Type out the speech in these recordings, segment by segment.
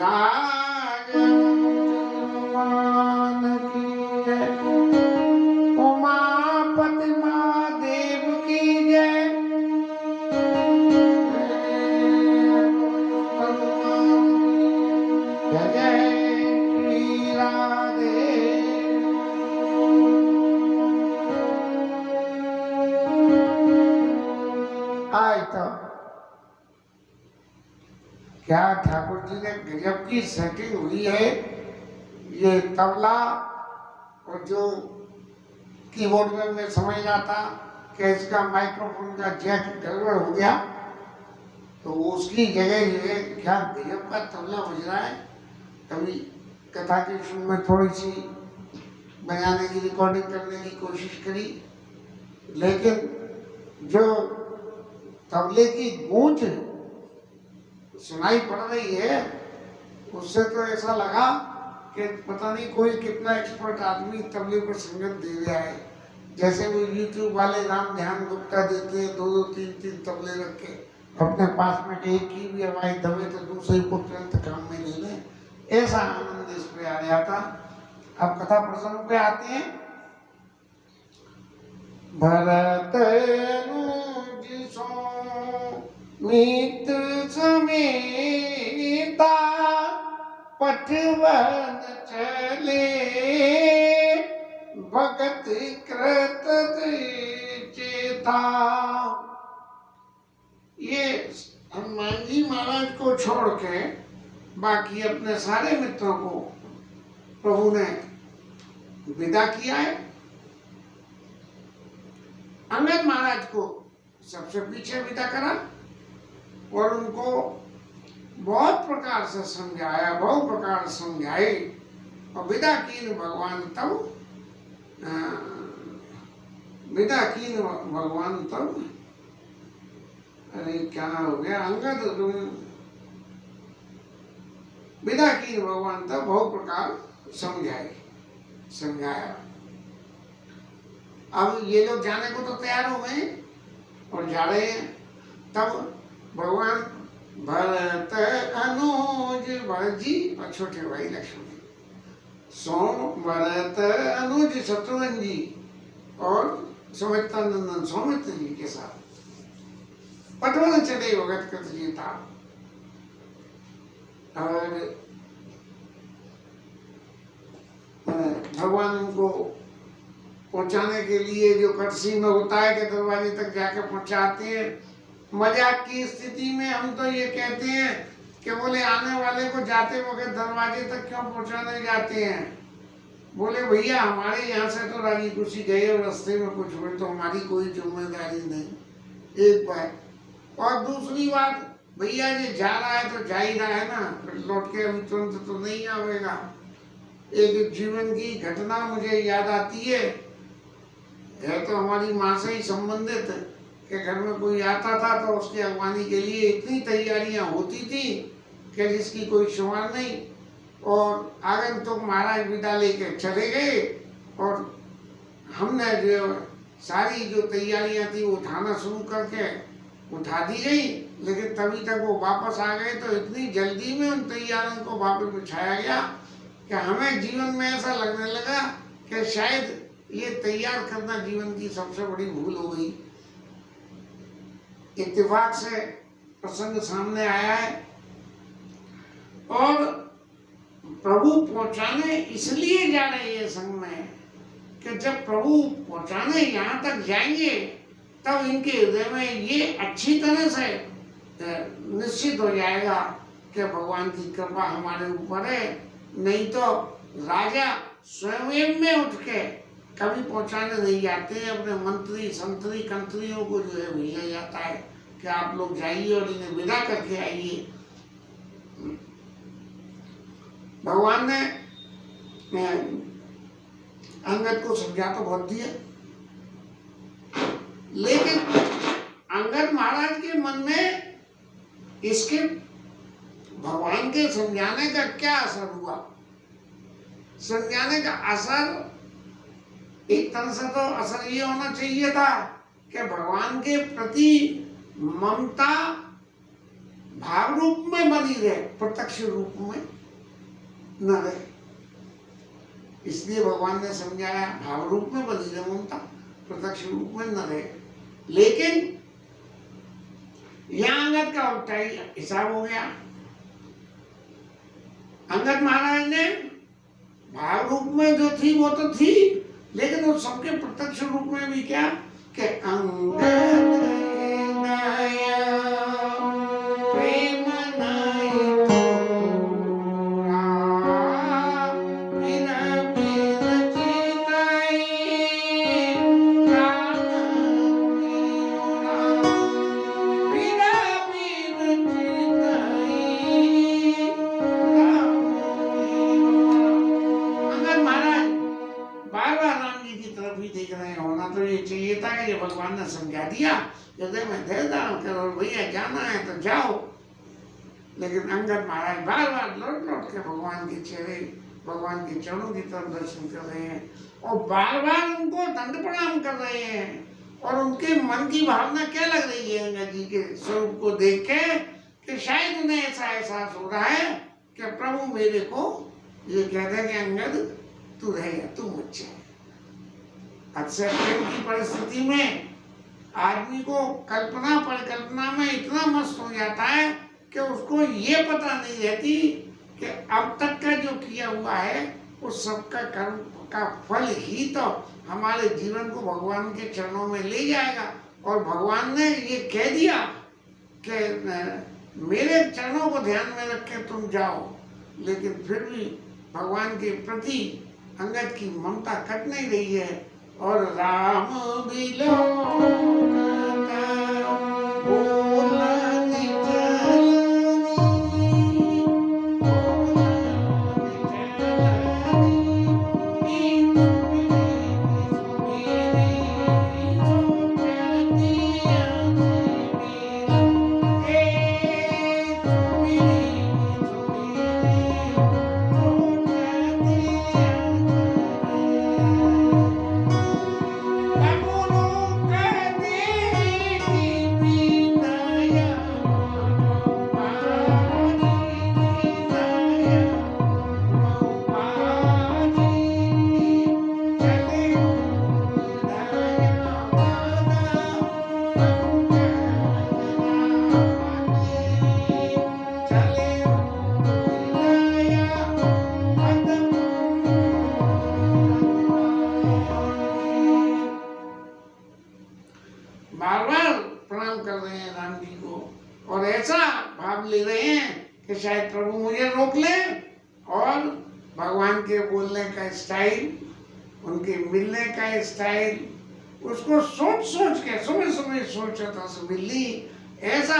राजमान की जय, उमापति महादेव की जय, जय जय श्री राधे। आज तो क्या ठाकुर जी ने गजब की सेटिंग हुई है। ये तबला और जो कीबोर्ड में मैं समझ रहा था कि इसका माइक्रोफोन का जैक गड़बड़ हो गया, तो उसकी जगह ये क्या गजब का तबला बज रहा है। कभी कथा के शुरू में थोड़ी सी बजाने की रिकॉर्डिंग करने की कोशिश करी, लेकिन जो तबले की गूंज सुनाई पड़ रही है उससे तो ऐसा लगा कि पता नहीं कोई कितना एक्सपर्ट आदमी तबले पर संगत दे रहा है। जैसे वो यूट्यूब वाले राम ध्यान गुप्ता देते हैं, 2-2 3-3 तबले रख के अपने पास में, एक की भी आवाज दबे तो दूसरे को तुरंत काम में ले लें। ऐसा आनंद इस पे आ रहा था। अब कथा प्रसंग पे आते हैं। भरत मीत समेता पटवन चले, भगत कृत चेता। ये हनुमान जी महाराज को छोड़ के बाकी अपने सारे मित्रों को प्रभु ने विदा किया है। अंगद महाराज को सबसे पीछे विदा करा और उनको बहुत प्रकार से समझाया, बहुत प्रकार समझाए और विदा कीन भगवान तब, विदा कीन भगवान तब, अरे क्या हो गया, अंगद विदा कीन भगवान तब बहुत प्रकार समझाया। अब ये लोग जाने को तो तैयार हो गए और जा रहे हैं। तब भगवान भरत अनुज भरजी और छोटे भाई लक्ष्मण, सोम भरत अनुज शत्रुघ्न जी और सुमित्रानंदन सौमित्र जी के साथ पटवन चले भगत कृत चेता। और भगवान उनको पहुंचाने के लिए जो कटसी में होता है कि दरवाजे तक जाकर पहुंचाते हैं। मजाक की स्थिति में हम तो ये कहते हैं कि बोले आने वाले को जाते वक्त दरवाजे तक क्यों पहुंचाने जाते हैं। बोले भैया हमारे यहाँ से तो राजी खुशी गए और रास्ते में कुछ हुए तो हमारी कोई जिम्मेदारी नहीं, एक बात। और दूसरी बात, भैया जी जा रहा है तो जा ही रहा है ना, लौट के अभी तुरंत तो नहीं आवेगा। एक जीवन की घटना मुझे याद आती है तो हमारी माँ से ही संबंधित कि घर में कोई आता था तो उसकी अगवानी के लिए इतनी तैयारियां होती थी कि जिसकी कोई शुमार नहीं। और आगंतुक महाराज विदा लेके चले गए और हमने जो सारी जो तैयारियां थी वो उठाना शुरू करके उठा दी गई, लेकिन तभी तक वो वापस आ गए तो इतनी जल्दी में उन तैयारियों को वापस बिछाया गया कि हमें जीवन में ऐसा लगने लगा कि शायद ये तैयार करना जीवन की सबसे बड़ी भूल हो गई। इत्तेफाक से प्रसंग सामने आया है और प्रभु पहुंचाने इसलिए जा रहे हैं संग में कि जब प्रभु पहुंचाने यहाँ तक जाएंगे तब इनके हृदय में ये अच्छी तरह से निश्चित हो जाएगा कि भगवान की कृपा हमारे ऊपर है। नहीं तो राजा स्वयं में उठ के कभी पहुंचाने नहीं जाते हैं, अपने मंत्री संतरी कंत्रियों को जो है भेजा जाता है कि आप लोग जाइए और इन्हें विदा करके आइए। भगवान ने अंगद को समझा तो बहुत दिया, लेकिन अंगद महाराज के मन में इसके भगवान के समझाने का क्या असर हुआ। समझाने का असर एक तरह से तो असर ये होना चाहिए था कि भगवान के प्रति ममता भाव रूप में बनी रहे, प्रत्यक्ष रूप में न रहे। इसलिए भगवान ने समझाया भाव रूप में बनी रहे ममता, प्रत्यक्ष रूप में न रहे। लेकिन यहां अंगद का उल्टा ही हिसाब हो गया। अंगद महाराज ने भाव रूप में जो थी वो तो थी, लेकिन वो सबके प्रत्यक्ष रूप में भी क्या कि अंगद प्रेम भगवान ने समझा दिया, हृदय में दे दान करो, भैया जाना है तो जाओ। लेकिन अंगद महाराज बार बार लौट लौट के भगवान के चेहरे, भगवान के चरणों की तरफ दर्शन कर रहे हैं और बार बार उनको दंड प्रणाम कर रहे हैं। और उनके मन की भावना क्या लग रही है अंगद जी के स्वरूप को देख के कि शायद उन्हें ऐसा एहसास हो रहा है कि प्रभु मेरे को ये कहते हैं कि अंगद तू रहेगा, तू मत जाए। अक्सर प्रेम की परिस्थिति में आदमी को कल्पना परिकल्पना में इतना मस्त हो जाता है कि उसको ये पता नहीं रहती कि अब तक का जो किया हुआ है उस सब का कर्म का फल ही तो हमारे जीवन को भगवान के चरणों में ले जाएगा। और भगवान ने ये कह दिया कि मेरे चरणों को ध्यान में रख के तुम जाओ, लेकिन फिर भी भगवान के प्रति अंगद की ममता कट नहीं रही है। और राम बार बार प्रणाम कर रहे हैं राम जी को और ऐसा भाव ले रहे हैं कि शायद प्रभु मुझे रोक ले। और भगवान के बोलने का स्टाइल, उनके मिलने का स्टाइल, उसको सोच सोच के सुबह सुबह सोचता से मिली, ऐसा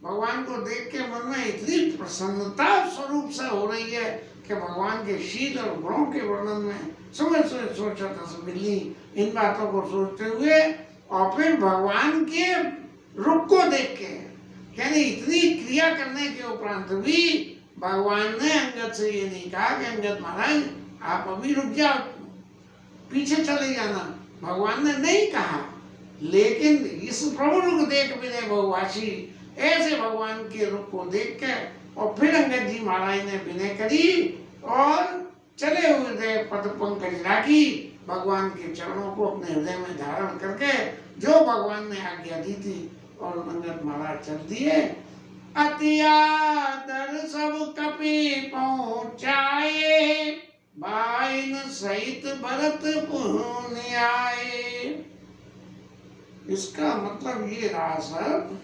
भगवान को देख के मन में इतनी प्रसन्नता स्वरूप से हो रही है कि भगवान के शील और गुणों के वर्णन में सुबह सुबह सोचता से मिली। इन बातों को सोचते हुए और फिर भगवान के रूप को देख के, यानी इतनी क्रिया करने के उपरांत भी भगवान ने अंगद से ये नहीं कहा कि अंगद महाराज आप अभी रुक जाओ, पीछे चले जाना। भगवान ने नहीं कहा, लेकिन इस प्रभु रूप देख विनय बहुभाषी, ऐसे भगवान के रूप को देख के और फिर अंगद जी महाराज ने विनय करी और चले हुए पद पंकज राखी, भगवान के चरणों को अपने हृदय में धारण करके जो भगवान ने आज्ञा दी थी और अंगद महाराज चल दिए। अति आदर सब कपि पहुँचाए, बाइन सहित भरत पुण्य आए। इसका मतलब ये रहा सर,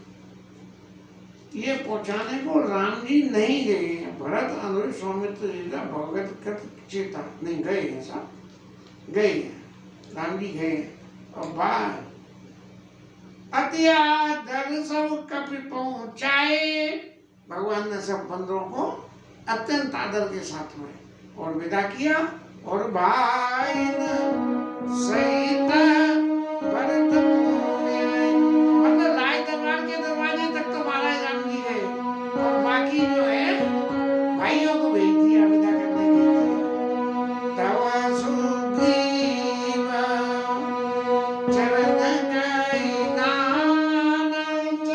ये पहुंचाने को राम जी नहीं गए हैं, भरत अनुज सौमित्र जी का भगवत चेता नहीं गए हैं साहब, गए हैं, राम जी गए और बाहर अति आदर सब कपि पहुँचाए। भगवान ने सब बंदरों को अत्यंत आदर के साथ में और विदा किया और भाई सहित भरत पुण्य आए। मतलब राय दरबार के दरवाजे तक तो महाराज राम जी गए और बाकी जो है भाइयों को भेज दिया विदा करने के लिए। तव सुग्रीव चरण गई नानक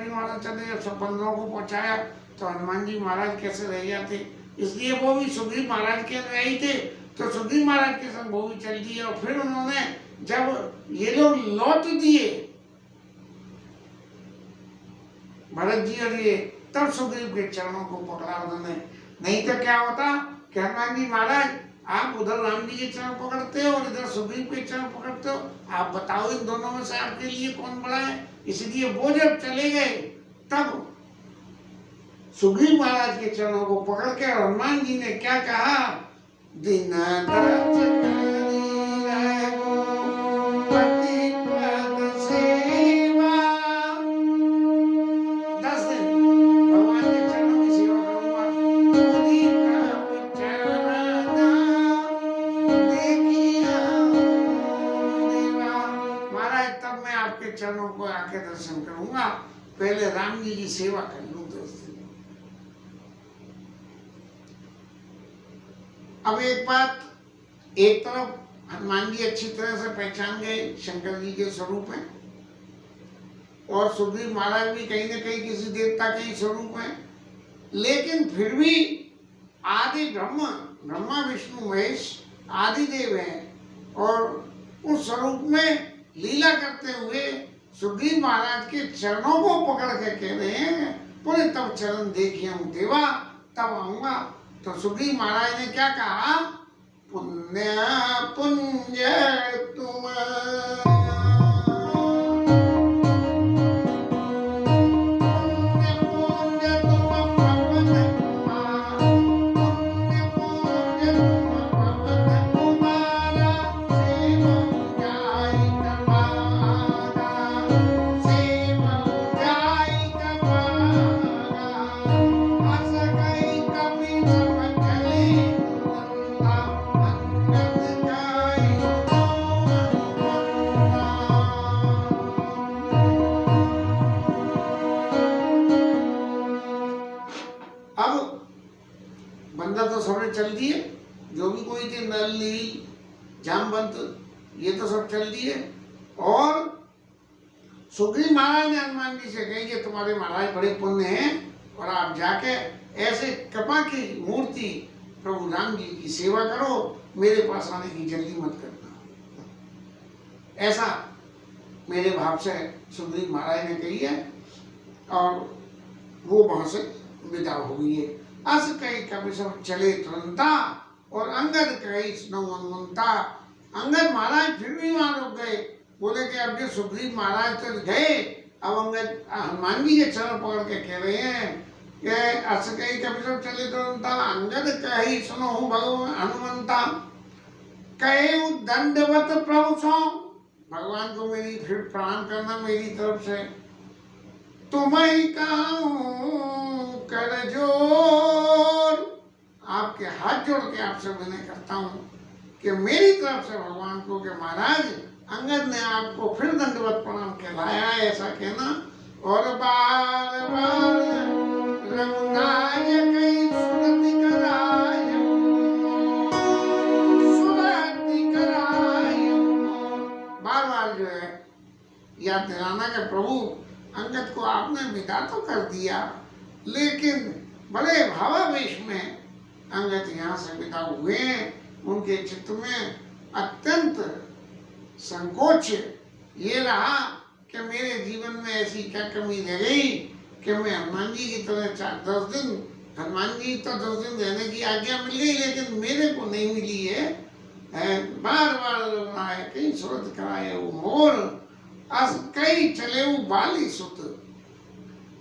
विंध्याचल जब सब बंदरों को पहुंचाया तो हनुमान जी महाराज कैसे रह जाते, इसलिए वो भी सुग्रीव महाराज के अनुयायी थे, तो सुग्रीव महाराज के संग वो भी चल दिए। और फिर उन्होंने जब ये लोग लौट दिए भरत जी और ये, तब सुग्रीव के चरणों को पकड़ा उन्होंने। नहीं तो क्या होता कि हनुमान जी महाराज आप उधर राम जी के चरण पकड़ते हो और इधर सुग्रीव के चरण पकड़ते हो, आप बताओ इन दोनों में से आपके लिए कौन बड़ा है। इसलिए वो जब चले गए तब सुग्रीव महाराज के चरणों को पकड़ के हनुमान जी ने क्या कहा, दिन चरणों को आके दर्शन करूंगा, पहले राम जी की सेवा कर लूं 10 दिन। अब एक बात, एक तरफ हनुमान जी अच्छी तरह से पहचान गए शंकर जी के स्वरूप में, और सुग्रीव महाराज भी कहीं न कहीं किसी देवता के ही स्वरूप में, लेकिन फिर भी आदि ब्रह्मा विष्णु महेश आदि देव हैं, और उस स्वरूप में लीला करते हुए सुग्रीव महाराज के चरणों को पकड़ के कह रहे हैं, बोले तब चरण देखिए हूं देवा, तब आऊंगा। तो सुग्रीव महाराज ने क्या कहा, पुण्य पुंज तुम चल दिए, जो भी कोई थे नल नील जामवंत, ये तो सब चल दिए। और सुग्रीव महाराज ने हनुमान जी से कही कि तुम्हारे महाराज बड़े पुण्य हैं, और आप जाके ऐसे कृपा की मूर्ति प्रभु राम जी की सेवा करो, मेरे पास आने की जल्दी मत करना। ऐसा मेरे भाव से सुग्रीव महाराज ने कही है, और वो वहां से विदा हो गई है। अस कही कभी सब चले तुरंता, और अंगद कही स्नो हनुमंता। अंगद महाराज फिर भी वहां रुक गए, बोले कि अब जो सुग्रीव महाराज तो गए, अब अंगद हनुमान जी के चरण पकड़ के कह रहे हैं कि अस कही कभी सब चले तुरंता, अंगद कही सुनो भगवान हनुमंता। कहे दंडवत प्रभु सो, भगवान को मेरी फिर प्रणाम करना मेरी तरफ से। तुम्हें कहूं कर जोर, आपके हाथ जोड़ के आपसे विनय करता हूँ कि मेरी तरफ से भगवान को कि महाराज अंगद ने आपको फिर दंडवत प्रणाम कहलाया है, ऐसा कहना। और बार बार रघुनायक सुरति करायो, सुरति करायो, बार बार जो है याद दिलाना कि प्रभु अंगद को आपने विदा तो कर दिया, लेकिन बड़े भावावेश में अंगद यहाँ से विदा हुए हैं। उनके चित्त में अत्यंत संकोच ये रहा कि मेरे जीवन में ऐसी क्या कमी रह गई कि मैं हनुमान जी की तरह 10 दिन, हनुमान जी तो 10 दिन रहने की आज्ञा मिल गई, लेकिन मेरे को नहीं मिली है। बार बार कहीं सूरत कराए वो मोर, अस कई चले वो बाली सुत।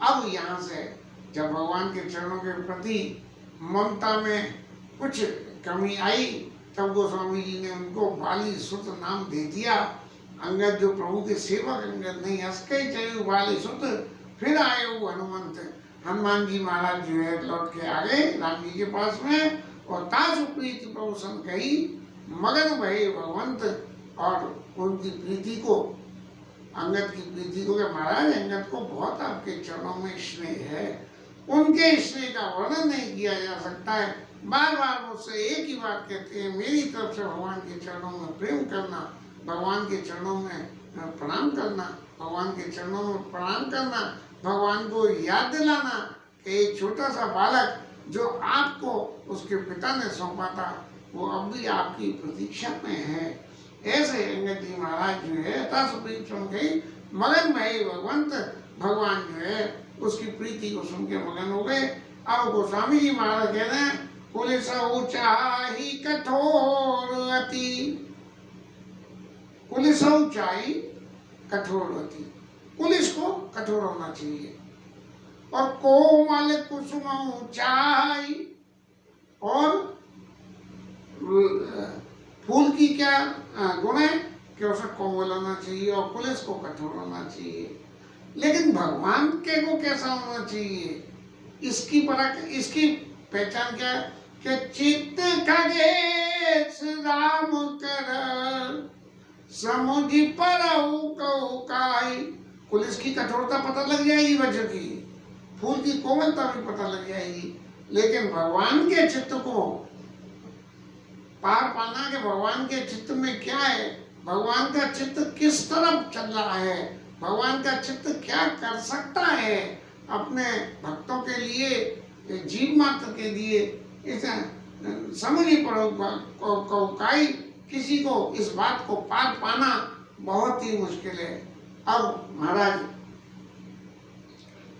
अब यहाँ से जब भगवान के चरणों के प्रति ममता में कुछ कमी आई, तब गोस्वामी जी ने उनको बाली सुत नाम दे दिया। अंगद जो प्रभु के सेवक अंगद नहीं, हंस कई चले बाली सुत। फिर आए वो हनुमंत, हनुमान जी महाराज जो है लौट के आ गए राम जी के पास में, और तासु प्रीति प्रभु सन कही मगन भये भगवंत। और उनकी प्रीति को, अंगद की प्रीति को, महाराज अंगद को बहुत आपके चरणों में स्नेह है, उनके स्नेह का वर्णन नहीं किया जा सकता है। बार बार मुझसे एक ही बात कहते हैं, मेरी तरफ से भगवान के चरणों में प्रेम करना, भगवान के चरणों में प्रणाम करना, भगवान के चरणों में प्रणाम करना, भगवान को याद दिलाना कि एक छोटा सा बालक जो आपको उसके पिता ने सौंपा था वो अब भी आपकी प्रतीक्षा में है। ऐसे अंगद जी महाराज जो है यथासुप्रीत सुन के मगन में भगवंत भगवान जो है उसकी प्रीति को सुन के मगन हो गए। अब गोस्वामी जी महाराज कह रहे हैं पुलिस ऊंचाई कठोर अति, पुलिस ऊंचाई कठोर अति, पुलिस को कठोर होना चाहिए। और कोमल कुसुम ऊंचाई, और फूल की क्या गुण है कि उसे कोमल होना चाहिए और पुलिस को कठोर होना चाहिए। लेकिन भगवान के को कैसा होना चाहिए, इसकी परख, इसकी पहचान क्या है कि चित्त खगेश राम कर समुझ परऊ कहुकाई। पुलिस की कठोरता पता लग जाएगी बच्चों की, फूल की कोमलता भी पता लग जाएगी। लेकिन भगवान के चित्त को पार पाना के भगवान के चित्त में क्या है, भगवान का चित्त किस तरफ चल रहा है, भगवान का चित्त क्या कर सकता है अपने भक्तों के लिए, जीव मात्र के लिए, इसे समझ ही पड़ोकाई। किसी को इस बात को पार पाना बहुत ही मुश्किल है। अब महाराज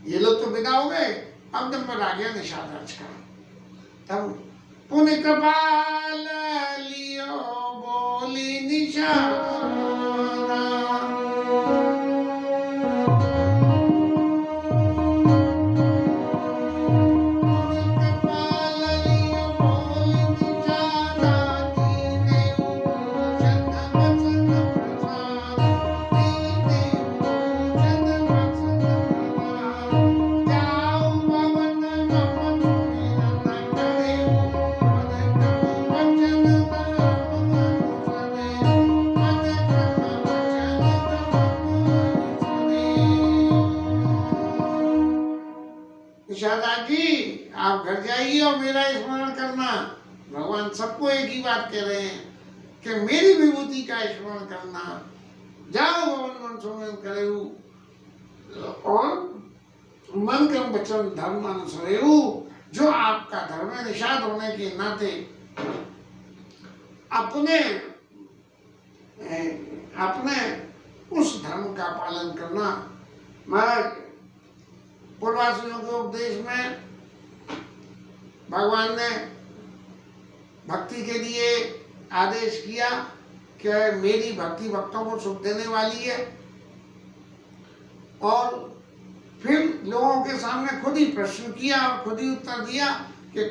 ये लोग तो विदा हो गए, अब नंबर आ गया निषाद अर्च का। तब पुण्य कृपाल लियो बोली निषाद, जी आप घर जाइए और मेरा स्मरण करना। भगवान सबको एक ही बात कह रहे हैं कि मेरी विभूति का स्मरण करना। जाओ भवन मन सुमन करेऊ और मन कर्म वचन धर्म अनुसरेऊ। जो आपका धर्म है, निषाद होने के नाते अपने उस धर्म का पालन करना। महाराज पूर्वासियों के उपदेश में भगवान ने भक्ति के लिए आदेश किया कि मेरी भक्ति भक्तों को सुख देने वाली है, और फिर लोगों के सामने खुद ही प्रश्न किया और खुद ही उत्तर दिया कि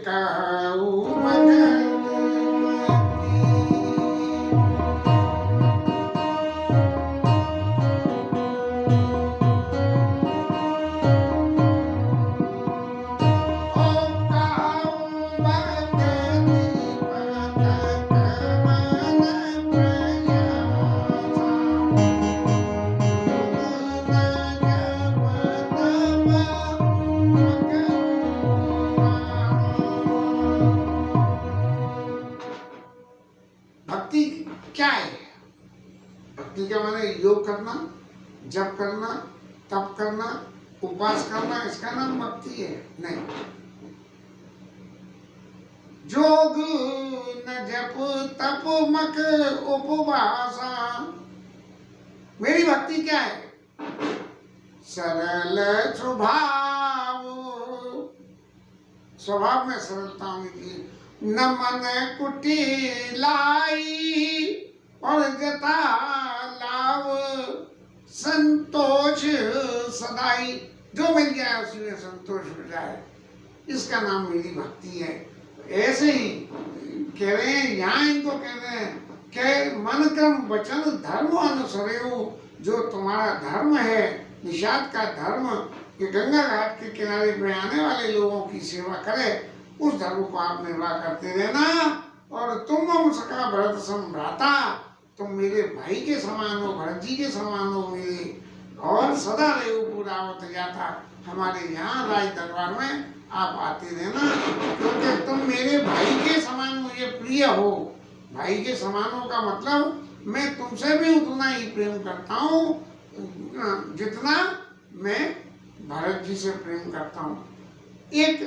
योग करना, जप करना, तप करना, उपवास करना, इसका नाम भक्ति है? नहीं। जोग न जप तप मक उपवासा। मेरी भक्ति क्या है? सरल स्वभाव, स्वभाव में सरलता होनी चाहिए। न मन कुटिलाई और जता लाभ संतोष सदाई। जो मिल जाए उसी में संतोष हो जाए, इसका नाम मेरी भक्ति है। ऐसे ही कह रहे हैं, यहाँ इनको कह रहे हैं कि मन कर्म वचन धर्म अनुसरेऊ। जो तुम्हारा धर्म है, निषाद का धर्म, कि गंगा घाट के किनारे पे आने वाले लोगों की सेवा करे, उस धर्म को आप निर्वाह करते रहना। और तुम सका भरत संभ्राता, तुम मेरे भाई के समान हो, भरत जी के समान हो मेरे, और सदा रेहू पूरावत जाता। हमारे यहाँ राज दरबार में आप आते रहना, क्योंकि तुम मेरे भाई के समान मुझे प्रिय हो। भाई के समान हो का मतलब मैं तुमसे भी उतना ही प्रेम करता हूँ जितना मैं भरत जी से प्रेम करता हूँ। एक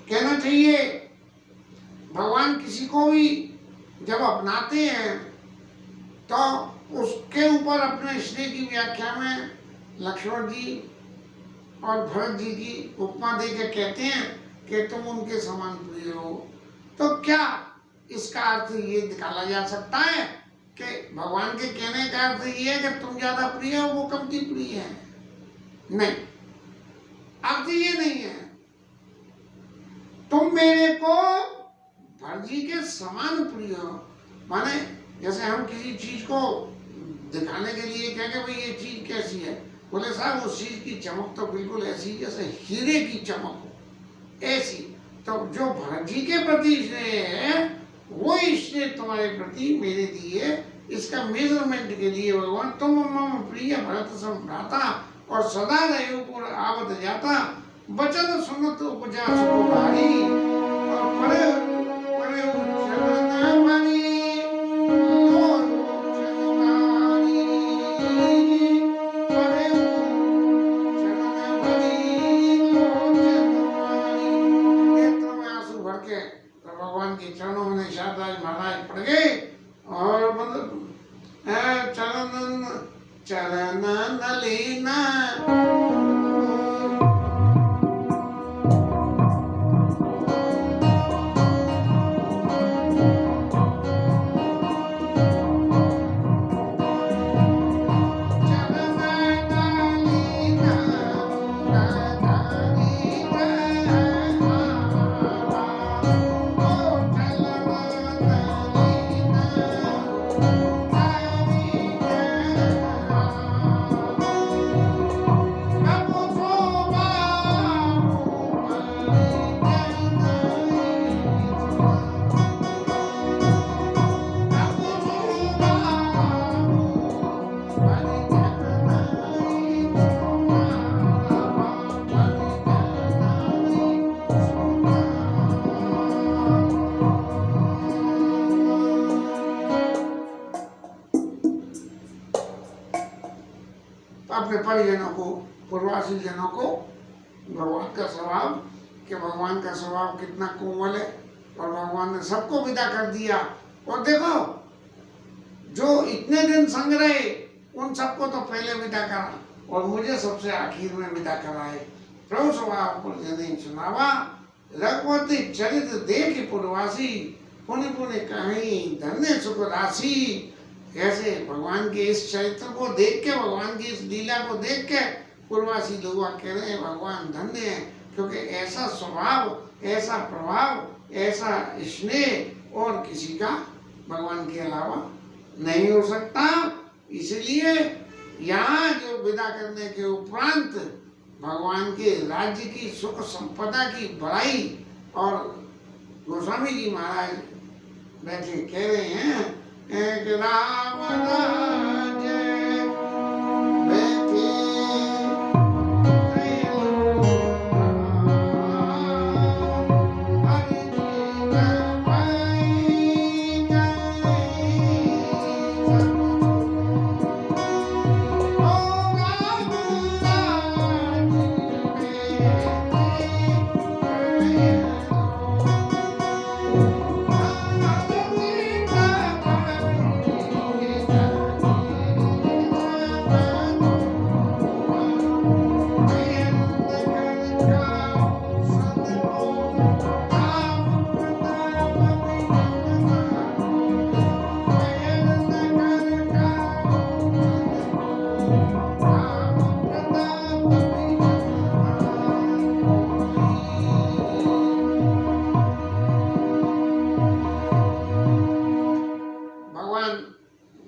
कहना चाहिए, भगवान किसी को भी जब अपनाते हैं तो उसके ऊपर अपने स्नेह की व्याख्या में लक्ष्मण जी और भरत जी की उपमा दे के कहते हैं कि तुम उनके समान प्रिय हो। तो क्या इसका अर्थ ये निकाला जा सकता है कि भगवान के कहने का अर्थ ये है कि तुम ज्यादा प्रिय हो, वो कम की प्रिय है? नहीं, अर्थ ये नहीं है। तुम मेरे को भरत जी के समान प्रिय हो, माने जैसे हम किसी चीज को दिखाने के लिए कहेंगे भाई ये चीज कैसी है, बोले साहब उस चीज की चमक तो बिल्कुल ऐसी जैसे हीरे की चमक हो, ऐसी। तो जो भरत जी के प्रति स्नेह है वो स्नेह तुम्हारे प्रति मेरे दिए, इसका मेजरमेंट के लिए भगवान तुम मम प्रिय भरत संभ्राता और सदा रहे पुर आवत जाता, वचन सुनत उपजा सुख भारी और परे परे चरण भारी लोर चरण भारी, परे चरण भारी लोर चरण भारी। नेत्रों में आंसू भर के तो भगवान के चरणों में निषाद महाराज पड़ गए और मतलब चरण चरण नलिना अपने परिजनों को, पूर्ववासी जनों को भगवान का स्वभाव, कि भगवान का स्वभाव कितना कोमल है और भगवान ने सबको विदा कर दिया। और देखो जो इतने दिन संग रहे उन सबको तो पहले विदा करा और मुझे सबसे आखिर में विदा कराए। प्रभु स्वभाव पर जने सुनावा, रघुपति चरित देख पूर्ववासी, पुनि पुनि कहीं धन्य सुख राशि। ऐसे भगवान के इस चरित्र को देख के, भगवान की इस लीला को देख के पूर्ववासी लोग कह रहे हैं भगवान धन्य है, क्योंकि ऐसा स्वभाव, ऐसा प्रभाव, ऐसा स्नेह और किसी का भगवान के अलावा नहीं हो सकता। इसलिए यहाँ जो विदा करने के उपरांत भगवान के राज्य की सुख संपदा की बड़ाई और गोस्वामी जी महाराज बैठे कह रहे हैं एक राम राज्य बैठे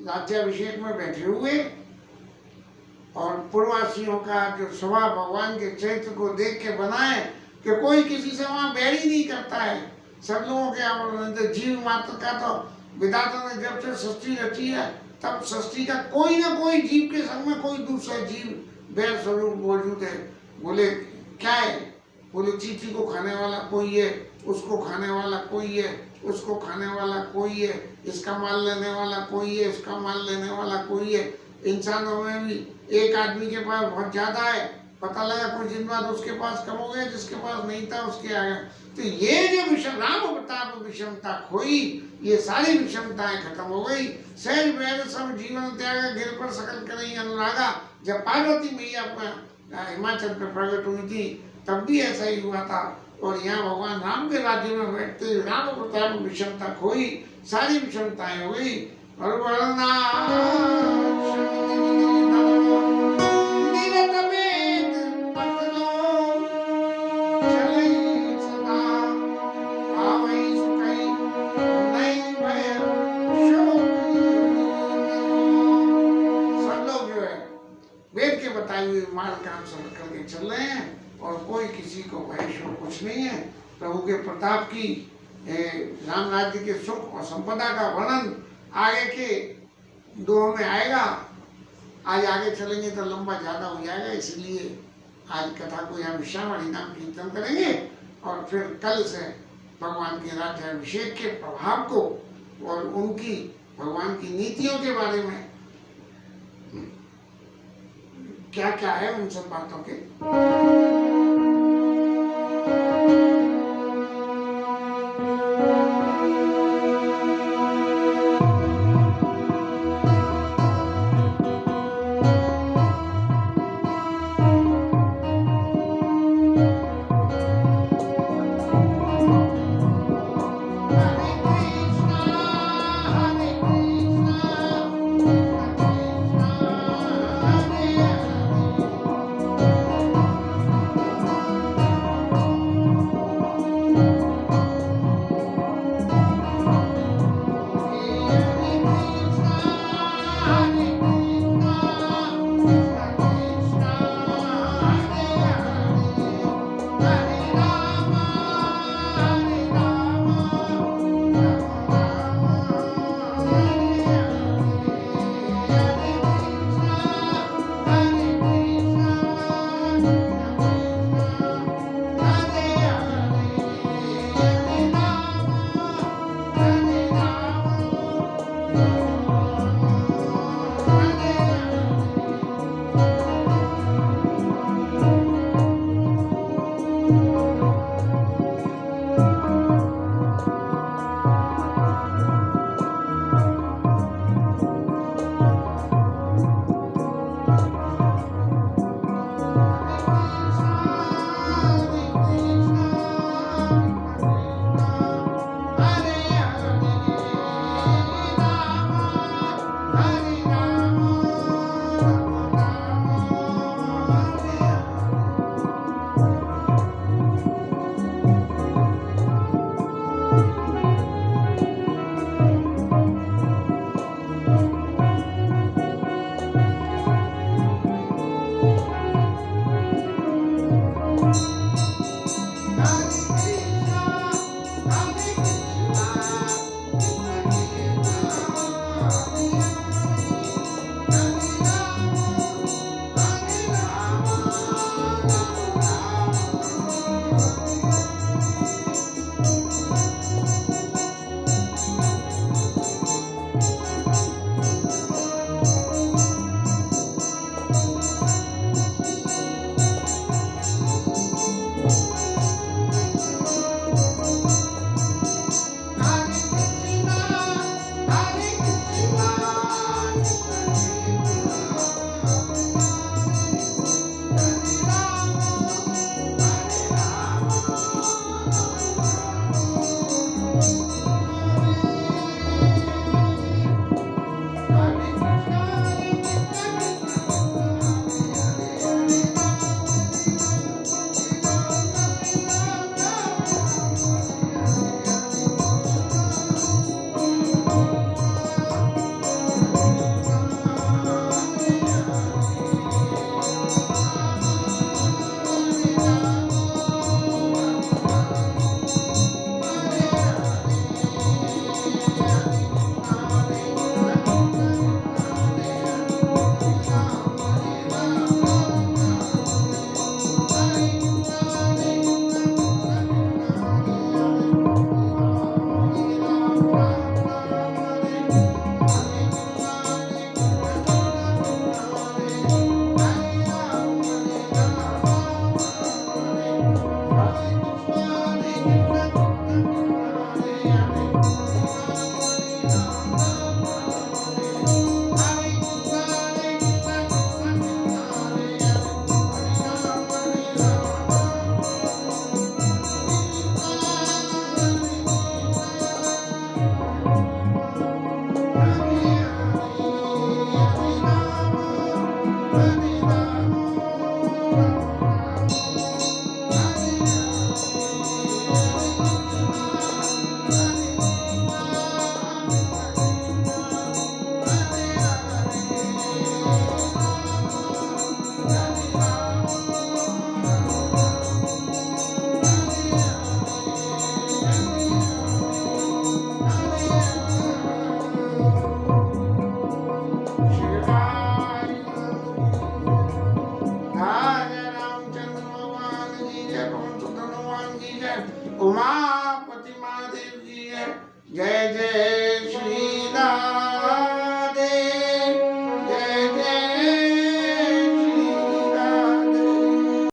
राज्याभिषेक में बैठे हुए और पूर्ववासियों का जो स्वभाव भगवान के चरित्र को देख के बनाए कि कोई किसी से वहां बैर ही नहीं करता है। सब लोगों के जीव मात्र का तो विधाता ने जब से सृष्टि रची है तब सृष्टि का कोई ना कोई जीव के संग में कोई दूसरा जीव बैर स्वरूप मौजूद है। बोले क्या है? बोले चींटी को खाने वाला कोई है, उसको खाने वाला कोई है, उसको खाने वाला कोई है, इसका माल लेने वाला कोई है, इसका माल लेने वाला कोई है। इंसानों में भी एक आदमी के पास बहुत ज्यादा है, पता लगा कुछ दिन बाद उसके पास कम हो गया, जिसके पास नहीं था उसके आ गया। तो ये जो विषम राम प्रताप विषमता खोई, ये सारी विषमताएं खत्म हो गई। सहज वैर सब जीवन त्यागा, गिर पर सकल करई अनुरागा। जब पार्वती मैया अपना हिमाचल पे प्रकट हुई थी तब भी ऐसा ही हुआ था। और यहाँ भगवान राम के राज्य में बैठते राम प्रताप विषमता खोई, सारी विषमताएं हो गई। और वर्णा मार्ग का अनुसरण करके चल रहे हैं और कोई किसी को भय शोक कुछ नहीं है। प्रभु के प्रताप की, राम राज्य के सुख और संपदा का वर्णन आगे के दोहों में आएगा। आज आगे चलेंगे तो लंबा ज्यादा हो जाएगा, इसलिए आज कथा को यहाँ विश्राम हरिनाम कीर्तन करेंगे और फिर कल से भगवान के राज्याभिषेक के प्रभाव को और उनकी भगवान की नीतियों के बारे में क्या क्या है उन सब बातों के जय। उमा